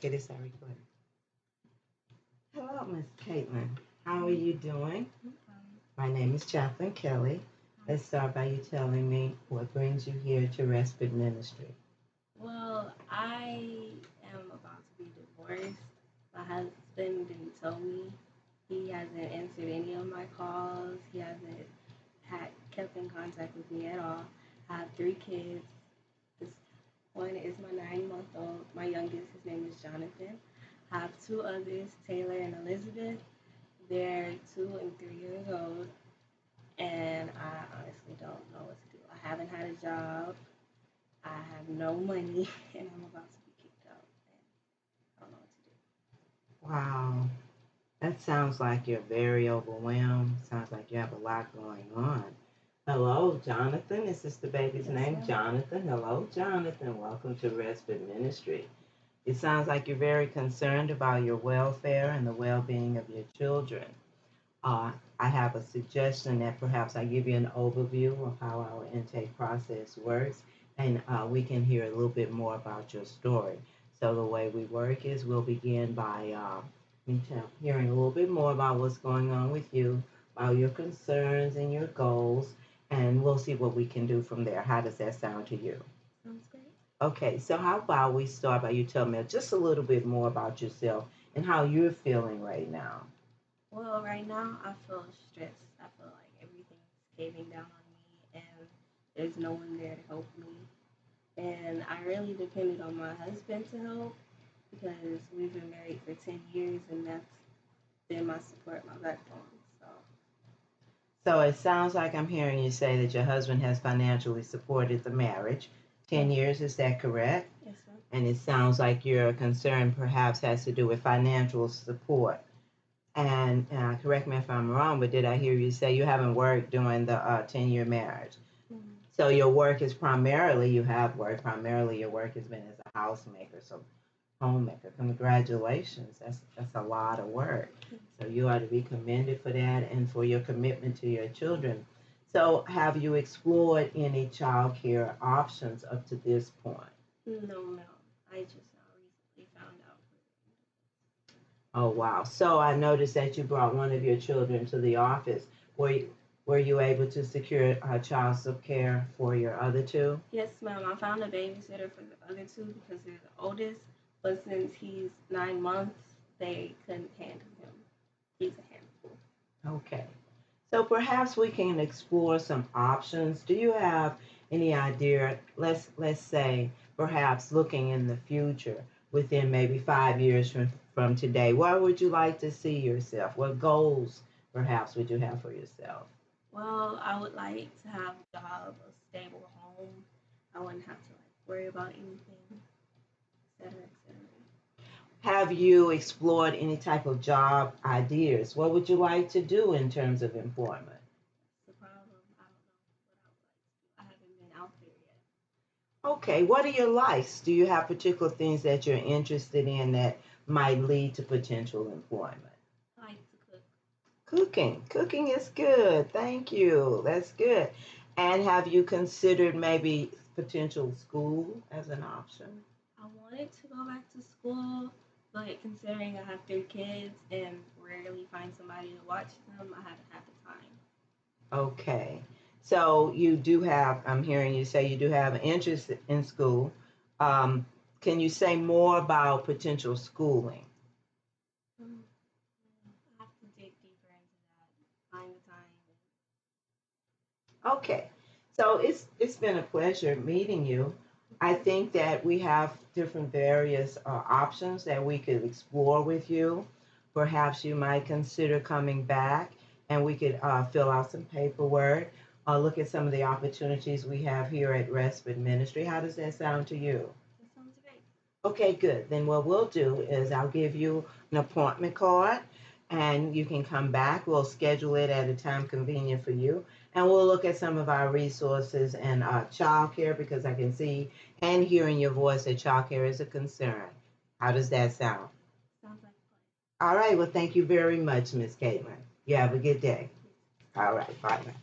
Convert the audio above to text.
Okay, this is our recording. Hello, Miss Caitlin. How are you doing? My name is Chaplain Kelly. Let's start by you telling me what brings you here to Respite Ministry. Well, I am about to be divorced. My husband didn't tell me. He hasn't answered any of my calls. He hasn't kept in contact with me at all. I have 3 kids. This one is my 9-month-old. My youngest, his name is Jonathan. I have 2 others, Taylor and Elizabeth. They're 2 and 3 years old, and I honestly don't know what to do. I haven't had a job. I have no money, and I'm about to be kicked out, and I don't know what to do. Wow, that sounds like you're very overwhelmed. Sounds like you have a lot going on. Hello, Jonathan. Is this the baby's name? Ma'am. Jonathan. Hello, Jonathan. Welcome to Respite Ministry. It sounds like you're very concerned about your welfare and the well-being of your children. I have a suggestion that perhaps I give you an overview of how our intake process works, and we can hear a little bit more about your story. So the way we work is we'll begin by hearing a little bit more about what's going on with you, about your concerns and your goals, and we'll see what we can do from there. How does that sound to you? Sounds great. Okay, so how about we start by you telling me just a little bit more about yourself and how you're feeling right now. Well, right now I feel stressed. I feel like everything's caving down on me, and there's no one there to help me. And I really depended on my husband to help because we've been married for 10 years, and that's been my support, my backbone. So, So it sounds like I'm hearing you say that your husband has financially supported the marriage. 10 years, is that correct? yes, sir. And it sounds like your concern perhaps has to do with financial support. And correct me if I'm wrong, but did I hear you say you haven't worked during the 10-year marriage? Mm-hmm. So your work is primarily, you have worked, primarily your work has been as a housemaker, so homemaker. Congratulations. That's a lot of work. So you are to be commended for that and for your commitment to your children. So have you explored any child care options up to this point? No, no. I just recently found out. Oh wow. So I noticed that you brought one of your children to the office. Were you able to secure child support care for your other 2? Yes, ma'am. I found a babysitter for the other 2 because they're the oldest. But since he's 9 months, they couldn't handle him. He's a handful. Okay. So perhaps we can explore some options. Do you have any idea? Let's say perhaps looking in the future, within maybe 5 years from today, where would you like to see yourself? What goals perhaps would you have for yourself? Well, I would like to have a job, a stable home. I wouldn't have to worry about anything, etc., etc. Have you explored any type of job ideas? What would you like to do in terms of employment? That's the problem. I don't know what I would like to do. I haven't been out there yet. Okay, what are your likes? Do you have particular things that you're interested in that might lead to potential employment? I like to cook. Cooking is good. Thank you. That's good. And have you considered maybe potential school as an option? I wanted to go back to school, but considering I have 3 kids and rarely find somebody to watch them, I haven't had the time. Okay. So you do have, I'm hearing you say you do have an interest in school. Um, can you say more about potential schooling? I have to dig deeper into that, find the time. Okay. So it's been a pleasure meeting you. I think that we have different various options that we could explore with you. Perhaps you might consider coming back and we could fill out some paperwork, look at some of the opportunities we have here at Respite Ministry. How does that sound to you? That sounds great. Okay, good. Then what we'll do is I'll give you an appointment card and you can come back. We'll schedule it at a time convenient for you. And we'll look at some of our resources and child care because I can see and hear in your voice that child care is a concern. How does that sound? Sounds like All right. Well, thank you very much, Miss Caitlin. You have a good day. All right. Bye now.